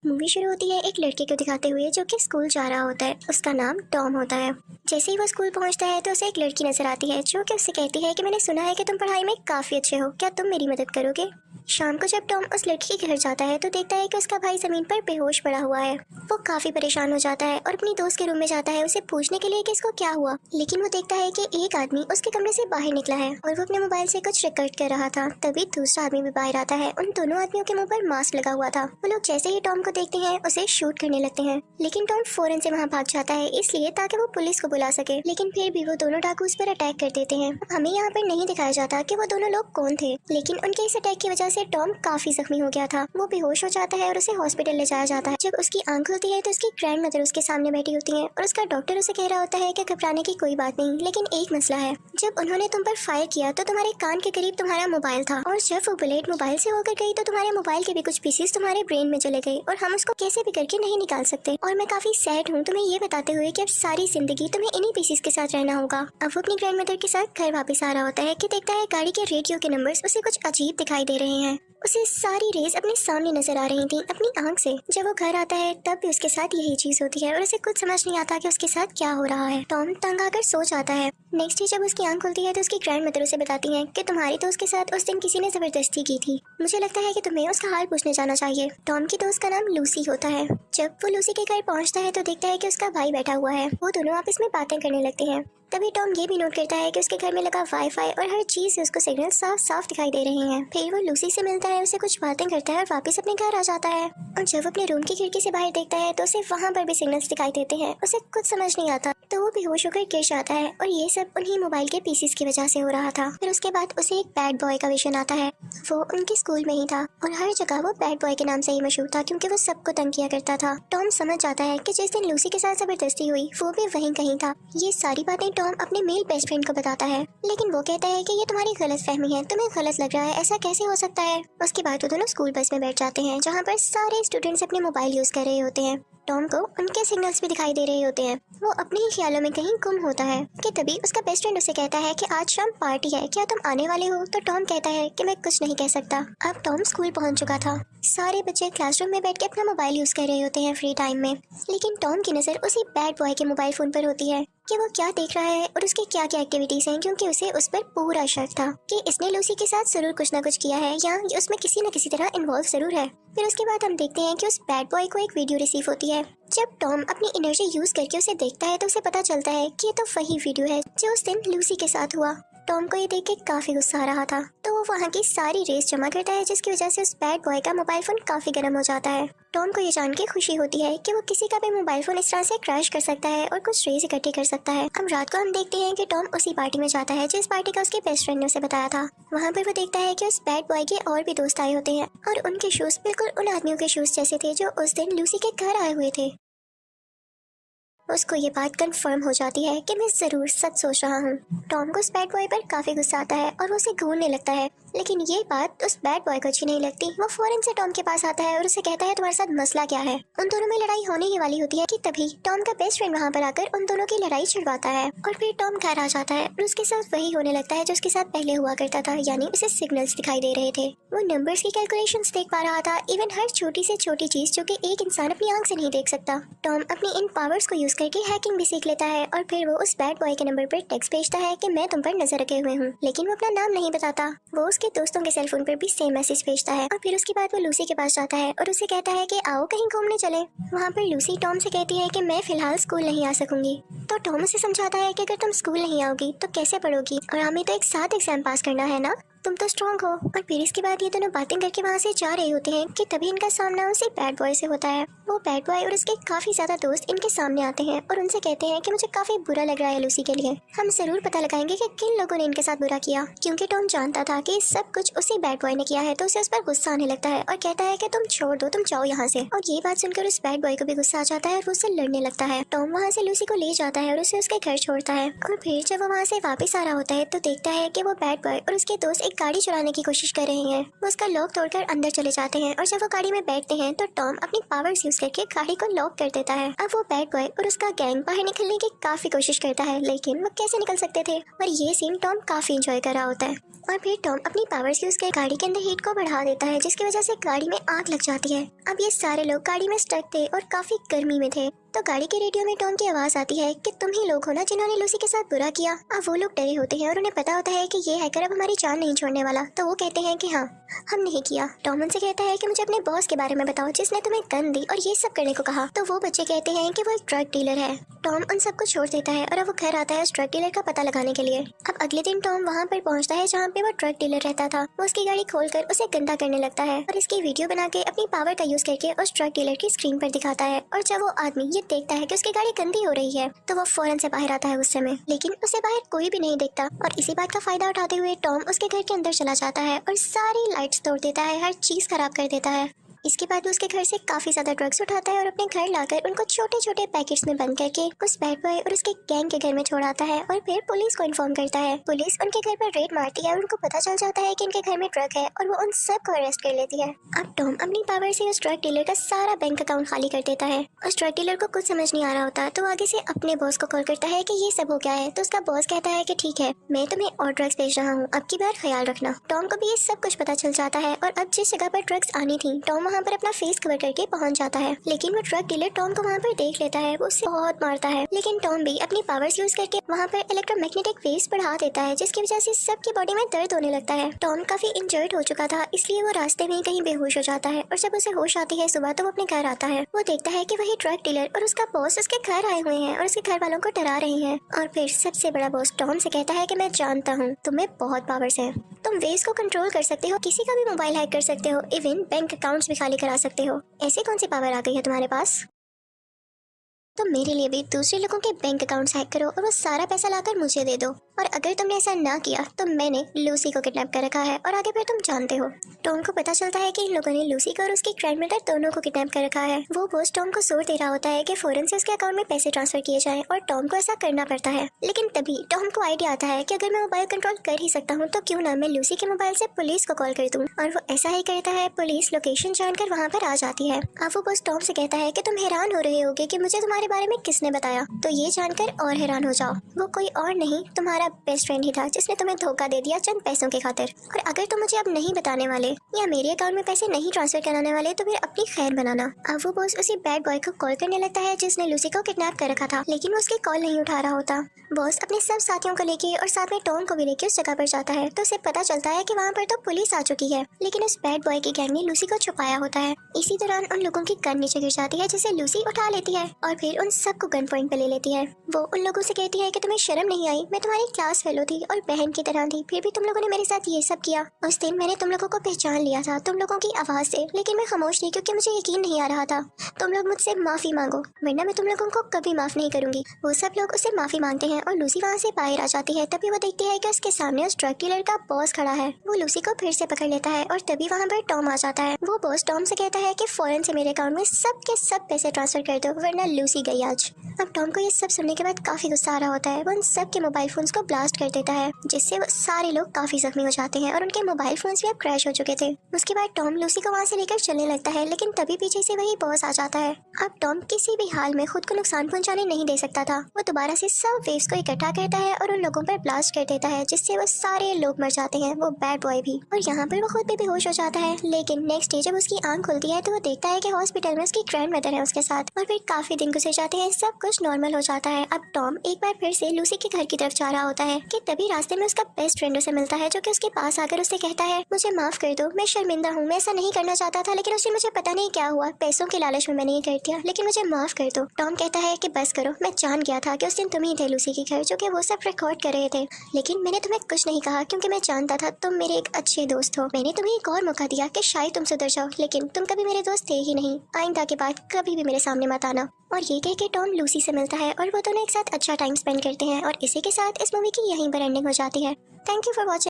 Movie शुरू होती है एक लड़के को दिखाते हुए जो कि स्कूल जा रहा होता है। उसका नाम टॉम होता है। जैसे ही वो स्कूल पहुंचता है तो उसे एक लड़की नजर आती है जो कि उससे कहती है कि मैंने सुना है कि तुम पढ़ाई में काफी अच्छे हो, क्या तुम मेरी मदद करोगे। शाम को जब टॉम उस लड़की के घर जाता है तो देखता है कि उसका भाई जमीन पर बेहोश पड़ा हुआ है। वो काफी परेशान हो जाता है और अपनी दोस्त के रूम में जाता है उसे पूछने के लिए कि इसको क्या हुआ, लेकिन वो देखता है कि एक आदमी उसके कमरे से बाहर निकला है और वो अपने मोबाइल से कुछ रिकॉर्ड कर रहा था। तभी दूसरा आदमी भी बाहर आता है। उन दोनों आदमियों के मुंह पर मास्क लगा हुआ था। वो लोग जैसे ही टॉम को देखते हैं उसे शूट करने लगते हैं, लेकिन टॉम फौरन से वहाँ भाग जाता है इसलिए ताकि वो पुलिस को बुला सके। लेकिन फिर भी वो दोनों डाकू उस पर अटैक कर देते हैं। हमें यहाँ पर नहीं दिखाया जाता कि वो दोनों लोग कौन थे, लेकिन उनके इस अटैक की वजह से टॉम काफी जख्मी हो गया था। वो बेहोश हो जाता है और उसे हॉस्पिटल ले जाया जाता है। जब उसकी आंख खुलती है तो उसकी ग्रैंड मदर उसके सामने बैठी होती है और उसका डॉक्टर उसे कह रहा होता है कि घबराने की कोई बात नहीं, लेकिन एक मसला है। जब उन्होंने तुम पर फायर किया तो तुम्हारे कान के करीब तुम्हारा मोबाइल था और जब वो बुलेट मोबाइल से होकर गई तो तुम्हारे मोबाइल के भी कुछ पीसेस तुम्हारे ब्रेन में चले गए और हम उसको कैसे भी करके नहीं निकाल सकते। और मैं काफी सैड हूँ तुम्हें ये बताते हुए कि अब सारी जिंदगी तुम्हें इन्हीं पीसेस के साथ रहना होगा। अब वो अपनी ग्रैंड मदर के साथ घर वापस आ रहा होता है कि देखता है गाड़ी के रेडियो के नंबर्स उसे कुछ अजीब दिखाई दे रहे हैं। उसे सारी रेस अपने सामने नजर आ रही थी अपनी आंख से। जब वो घर आता है तब भी उसके साथ यही चीज होती है और उसे कुछ समझ नहीं आता कि उसके साथ क्या हो रहा है। टॉम तंग आकर सो जाता है। नेक्स्ट डे जब उसकी आंख खुलती है तो उसकी ग्रैंड मदर उसे बताती है कि तुम्हारी दोस्त के साथ उस दिन किसी ने जबरदस्ती की थी। मुझे लगता है कि तुम्हें उसका हाल पूछने जाना चाहिए। टॉम की दोस्त का नाम लूसी होता है। जब वो लूसी के घर पहुंचता है तो देखता है कि उसका भाई बैठा हुआ है। वो दोनों आपस में बातें करने लगते हैं। तभी टॉम ये भी नोट करता है कि उसके घर में लगा वाईफाई और हर चीज से उसको सिग्नल साफ साफ दिखाई दे रहे हैं। फिर वो लूसी से मिलता है, उसे कुछ बातें करता है और वापस अपने घर आ जाता है। और जब वो अपने रूम की खिड़की से बाहर देखता है तो उसे वहाँ पर भी सिग्नल्स दिखाई देते हैं। उसे कुछ समझ नहीं आता तो वो बेहोश होकर गिर जाता है और ये सब उन्हीं मोबाइल के पीसेस की वजह से हो रहा था। फिर उसके बाद उसे एक बैड बॉय का विजन आता है। वो उनके स्कूल में ही था और हर जगह वो बैड बॉय के नाम से ही मशहूर था क्योंकि वो सबको तंग किया करता था। टॉम समझ जाता है कि जिस दिन लूसी के साथ जबरदस्ती हुई वो भी वहीं कहीं था। ये सारी बातें टॉम अपने मेल बेस्ट फ्रेंड को बताता है, लेकिन वो कहता है कि ये तुम्हारी गलत फहमी है, तुम्हें गलत लग रहा है, ऐसा कैसे हो सकता है। उसके बाद वो दोनों स्कूल बस में बैठ जाते हैं जहाँ पर सारे स्टूडेंट्स अपने मोबाइल यूज कर रहे होते हैं। टॉम को उनके सिग्नल्स भी दिखाई दे रहे होते हैं। वो अपने ही ख्यालों में कहीं गुम होता है कि तभी उसका बेस्ट फ्रेंड उसे कहता है कि आज शाम पार्टी है, क्या तुम आने वाले हो। तो टॉम कहता है कि मैं कुछ नहीं कह सकता। अब टॉम स्कूल पहुंच चुका था। सारे बच्चे क्लासरूम में बैठ के अपना मोबाइल यूज कर रहे होते हैं फ्री टाइम में, लेकिन टॉम की नजर उसी बैड बॉय के मोबाइल फोन पर होती है कि वो क्या देख रहा है और उसकी क्या क्या एक्टिविटीज हैं, क्योंकि उसे उस पर पूरा शक था कि इसने लूसी के साथ जरूर कुछ ना कुछ किया है या ये उसमें किसी न किसी तरह इन्वॉल्व जरूर है। फिर उसके बाद हम देखते हैं कि उस बैड बॉय को एक वीडियो रिसीव होती है। जब टॉम अपनी एनर्जी यूज करके उसे देखता है तो उसे पता चलता है कि ये तो वही वीडियो है जो उस दिन लूसी के साथ हुआ। टॉम को ये देख के काफी गुस्सा आ रहा था तो वो वहाँ की सारी रेस जमा करता है जिसकी वजह से उस बैड बॉय का मोबाइल फोन काफी गर्म हो जाता है। टॉम को ये जान के खुशी होती है कि वो किसी का भी मोबाइल फोन इस तरह से क्रैश कर सकता है और कुछ रेस इकट्ठी कर सकता है। अब रात को हम देखते हैं कि टॉम उसी पार्टी में जाता है जिस पार्टी का उसके बेस्ट फ्रेंड ने उसे बताया था। वहाँ पर वो देखता है कि उस बैड बॉय के और भी दोस्त आए होते हैं और उनके शूज बिल्कुल उन आदमियों के शूज जैसे थे जो उस दिन लूसी के घर आए हुए थे। उसको ये बात कंफर्म हो जाती है कि मैं जरूर सच सोच रहा हूँ। टॉम को उस बैड बॉय पर काफी गुस्सा आता है और वो उसे घूरने लगता है, लेकिन ये बात उस बैड बॉय को अच्छी नहीं लगती। वो फौरन से टॉम के पास आता है और उसे कहता है तुम्हारे साथ मसला क्या है। उन दोनों में लड़ाई होने ही वाली होती है कि तभी टॉम का बेस्ट फ्रेंड वहाँ पर आकर उन दोनों की लड़ाई छुड़वाता है और फिर टॉम घर आ जाता है और उसके साथ वही होने लगता है जो उसके साथ पहले हुआ करता था, यानी उसे सिग्नल्स दिखाई दे रहे थे। वो नंबर्स की कैलकुलेशंस देख पा रहा था, इवन हर छोटी से छोटी चीज जो कि एक इंसान अपनी आंख से नहीं देख सकता। टॉम अपनी इन पावर्स को यूज करके हैकिंग भी सीख लेता है और फिर वो उस बैड बॉय के नंबर पर टेक्स्ट भेजता है कि मैं तुम पर नजर रखे हुए हूँ, लेकिन वो अपना नाम नहीं बताता। वो उसके दोस्तों के सेल फोन पर भी सेम मैसेज भेजता है और फिर उसके बाद वो लूसी के पास जाता है और उसे कहता है कि आओ कहीं घूमने चले। वहाँ पर लूसी टॉम से कहती है कि मैं फिलहाल स्कूल नहीं आ सकूंगी। तो टॉम उसे समझाता है कि अगर तुम स्कूल नहीं आओगी तो कैसे पढ़ोगी और हमें तो एक साथ एग्जाम पास करना है ना, तुम तो स्ट्रॉन्ग हो। और फिर इसके बाद ये दोनों बातें करके वहाँ से जा रहे होते हैं कि तभी इनका सामना उसी बैड बॉय से होता है। वो बैड बॉय और उसके काफी ज्यादा दोस्त इनके सामने आते हैं और उनसे कहते हैं कि मुझे काफी बुरा लग रहा है लूसी के लिए। हम जरूर पता लगाएंगे कि किन लोगों ने इनके साथ बुरा किया, क्योंकि टॉम जानता था कि सब कुछ उसी बैड बॉय ने किया है तो उसे उस पर गुस्सा आने लगता है और कहता है कि तुम छोड़ दो, तुम जाओ यहाँ से। और ये बात सुनकर उस बैड बॉय को भी गुस्सा आ जाता है और वो उससे लड़ने लगता है। टॉम वहाँ से लूसी को ले जाता है और उसे उसके घर छोड़ता है और फिर जब वो वहाँ से वापस आ रहा होता है तो देखता है कि वो बैड बॉय और उसके दोस्त एक गाड़ी चुराने की कोशिश कर रहे हैं। वो उसका लॉक तोड़कर अंदर चले जाते हैं और जब वो गाड़ी में बैठते हैं तो टॉम अपनी पावर्स यूज करके गाड़ी को लॉक कर देता है। अब वो बैड बॉय और उसका गैंग बाहर निकलने की काफी कोशिश करता है, लेकिन वो कैसे निकल सकते थे। और ये सीन टॉम काफी इंजॉय कर रहा होता है। और फिर टॉम अपनी पावर्स यूज कर गाड़ी के अंदर हीट को बढ़ा देता है, जिसकी वजह से गाड़ी में आग लग जाती है। अब ये सारे लोग गाड़ी में स्टक थे और काफी गर्मी में थे, तो गाड़ी के रेडियो में टॉम की आवाज आती है कि तुम ही लोग हो ना जिन्होंने लूसी के साथ बुरा किया। अब वो लोग डरे होते हैं और उन्हें पता होता है कि ये हैकर अब हमारी जान नहीं छोड़ने वाला, तो वो कहते हैं कि हाँ हम नहीं किया। टॉम उनसे कहता है कि मुझे अपने बॉस के बारे में बताओ जिसने तुम्हें गन दी और ये सब करने को कहा। तो वो बच्चे कहते हैं कि वो एक ड्रग डीलर है। टॉम उन सबको छोड़ देता है और अब वो घर आता है उस ड्रग डीलर का पता लगाने के लिए। अब अगले दिन टॉम वहाँ पर पहुँचता है जहाँ पे वो ड्रग डीलर रहता था। वो उसकी गाड़ी खोलकर उसे गंदा करने लगता है और इसकी वीडियो बना के अपनी पावर का यूज करके उस ड्रग डीलर की स्क्रीन पर दिखाता है। और जब वो आदमी ये देखता है कि उसकी गाड़ी गंदी हो रही है तो वो फौरन से बाहर आता है गुस्से में, लेकिन उसे बाहर कोई भी नहीं दिखता। और इसी बात का फायदा उठाते हुए टॉम उसके घर के अंदर चला जाता है और सारी लाइट्स तोड़ देता है, हर चीज खराब कर देता है। इसके बाद वो उसके घर से काफी ज्यादा ड्रग्स उठाता है और अपने घर लाकर उनको छोटे छोटे पैकेट्स में बंद करके उस बैड बॉय और उसके गैंग के घर में छोड़ आता है और फिर पुलिस को इन्फॉर्म करता है। पुलिस उनके घर पर रेड मारती है और उनको पता चल जाता है कि इनके घर में ड्रग है और वो उन सबको अरेस्ट कर लेती है। अब टॉम अपनी पावर से उस ड्रग डीलर का सारा बैंक अकाउंट खाली कर देता है। उस ड्रग डीलर को कुछ समझ नहीं आ रहा होता, तो आगे से अपने बॉस को कॉल करता है कि ये सब हो गया है। तो उसका बॉस कहता है कि ठीक है मैं तुम्हें और ड्रग्स भेज रहा हूँ, अब की बार ख्याल रखना। टॉम को भी ये सब कुछ पता चल जाता है और अब जिस जगह पर ड्रग्स आनी थी टॉम वहाँ पर अपना फेस करके पहुंच जाता है, लेकिन वो ड्रग डीलर टॉम को वहाँ पर देख लेता है। वो उससे बहुत मारता है, लेकिन टॉम भी अपनी पावर्स यूज करके वहाँ पर इलेक्ट्रोमैग्नेटिक वेव्स बढ़ा देता है, जिसकी वजह से सबकी बॉडी में दर्द होने लगता है। टॉम काफी इंजर्ड हो चुका था, इसलिए वो रास्ते में कहीं बेहोश हो जाता है और जब उसे होश आती है सुबह तो वो अपने घर आता है। वो देखता है कि वही ड्रग डीलर और उसका बॉस उसके घर आए हुए हैं और उसके घर वालों को डरा रहे हैं। और फिर सबसे बड़ा बॉस टॉम से कहता है कि मैं जानता हूँ तुम्हें बहुत पावर्स है, तुम वेव्स को कंट्रोल कर सकते हो, किसी का भी मोबाइल हैक कर सकते हो, इवन बैंक अकाउंट्स भी खाली करा सकते हो। ऐसी कौन सी पावर आ गई है तुम्हारे पास? तो मेरे लिए भी दूसरे लोगों के बैंक अकाउंट्स हैक करो और वो सारा पैसा लाकर मुझे दे दो। और अगर तुमने ऐसा ना किया तो मैंने लूसी को किडनैप कर रखा है और आगे फिर तुम जानते हो। टॉम को पता चलता है कि इन लोगों ने लूसी को और उसकी ग्रैंडमदर दोनों को किडनैप कर रखा है। वो बॉस टॉम को जोर दे रहा होता है कि फौरन से उसके अकाउंट में पैसे ट्रांसफर किए जाएं और टॉम को ऐसा करना पड़ता है। लेकिन तभी टॉम को आइडिया आता है कि अगर मैं मोबाइल कंट्रोल कर ही सकता हूँ तो क्यों ना मैं लूसी के मोबाइल से पुलिस को कॉल कर दूं। और वो ऐसा ही करता है, पुलिस लोकेशन जानकर वहाँ पर आ जाती है। अब वो बॉस टॉम से कहता है कि तुम हैरान हो रहे होगे कि मुझे तुम्हारे बारे में किसने बताया, तो ये जानकर और हैरान हो जाओ, वो कोई और नहीं तुम्हारा बेस्ट फ्रेंड ही था जिसने तुम्हें धोखा दे दिया चंद पैसों के खातिर। और अगर तुम मुझे अब नहीं बताने वाले या मेरे अकाउंट में पैसे नहीं ट्रांसफर कराने वाले तो फिर अपनी खैर बनाना। अब वो बॉस उसी बैड बॉय को कॉल करने लगता है जिसने लूसी को किडनैप कर रखा था, लेकिन वो उसकी कॉल नहीं उठा रहा होता। बॉस अपने सब साथियों को लेके और साथ में टॉम को भी लेके उस जगह पर जाता है, तो उसे पता चलता है कि वहाँ पर तो पुलिस आ चुकी है, लेकिन उस बैड बॉय की गैंग ने लूसी को छुपाया होता है। इसी दौरान उन लोगों की गन नीचे गिर जाती है जिसे लूसी उठा लेती है और फिर उन सबको गन पॉइंट पे ले लेती है। वो उन लोगों से कहती है कि तुम्हें शर्म नहीं आई, मैं तुम्हारी क्लास फेलो थी और बहन की तरह थी, फिर भी तुम लोगों ने मेरे साथ ये सब किया। उस दिन मैंने तुम लोगों को पहचान लिया था तुम लोगों की आवाज से, लेकिन मैं खामोश थी क्योंकि मुझे यकीन नहीं आ रहा था। तुम लोग मुझसे माफी मांगो वरना मैं तुम लोगों को कभी माफ नहीं करूंगी। वो सब लोग उससे माफी मांगते हैं और लूसी वहाँ से बाहर आ जाती है। तभी वो देखती है कि उसके सामने उस ड्रग डीलर का बॉस खड़ा है। वो लूसी को फिर से पकड़ लेता है और तभी वहाँ पर टॉम आ जाता है। वो बॉस टॉम से कहता है कि फौरन से मेरे अकाउंट में सब के सब पैसे ट्रांसफर कर दो वरना लूसी गई आज। अब टॉम को ये सब सुनने के बाद काफी गुस्सा आ रहा होता है। वो उन सब के मोबाइल फोन्स को ब्लास्ट कर देता है, जिससे वो सारे लोग काफी जख्मी हो जाते हैं और उनके मोबाइल फोन्स भी अब क्रैश हो चुके थे। उसके बाद टॉम लूसी को वहाँ से लेकर चलने लगता है, लेकिन तभी पीछे से वही बॉस आ जाता है। अब टॉम किसी भी हाल में खुद को नुकसान पहुंचाने नहीं दे सकता था। वो दोबारा से सब वेव्स को इकट्ठा करता है और उन लोगों पर ब्लास्ट कर देता है, जिससे वो सारे लोग मर जाते हैं, वो बैड बॉय भी। और यहाँ पर वो खुद भी बेहोश हो जाता है। लेकिन नेक्स्ट डे जब उसकी आंख खुलती है तो वो देखता है कि हॉस्पिटल में उसकी ग्रैंडमदर है उसके साथ। और फिर काफी दिन गुजर जाते हैं, सब कुछ नॉर्मल हो जाता है। अब टॉम एक बार फिर से लूसी के घर की तरफ जा रहा होता है कि तभी रास्ते में उसका बेस्ट फ्रेंड उसे मिलता है, जो कि उसके पास आकर उससे कहता है मुझे माफ कर दो, मैं शर्मिंदा हूँ, मैं ऐसा नहीं करना चाहता था, लेकिन उससे मुझे पता नहीं क्या हुआ, पैसों के लालच में मैंने ये कर दिया, लेकिन मुझे माफ कर दो। टॉम कहता है कि बस करो, मैं जान गया था कि उस दिन तुम ही थे लूसी के घर जो कि वो सब रिकॉर्ड कर रहे थे, लेकिन मैंने तुम्हें कुछ नहीं कहा क्योंकि मैं जानता था तुम मेरे एक अच्छे दोस्त हो। मैंने तुम्हें एक और मौका दिया कि शायद तुम सुधर जाओ, लेकिन तुम कभी मेरे दोस्त थे ही नहीं। आइंदा के बाद कभी भी मेरे सामने मत आना। और ये कह के टॉम लूसी से मिलता है और वो दोनों एक साथ अच्छा टाइम स्पेंड करते हैं। और इसी के साथ इस मूवी की यहीं पर एंडिंग हो जाती है। Thank you for watching.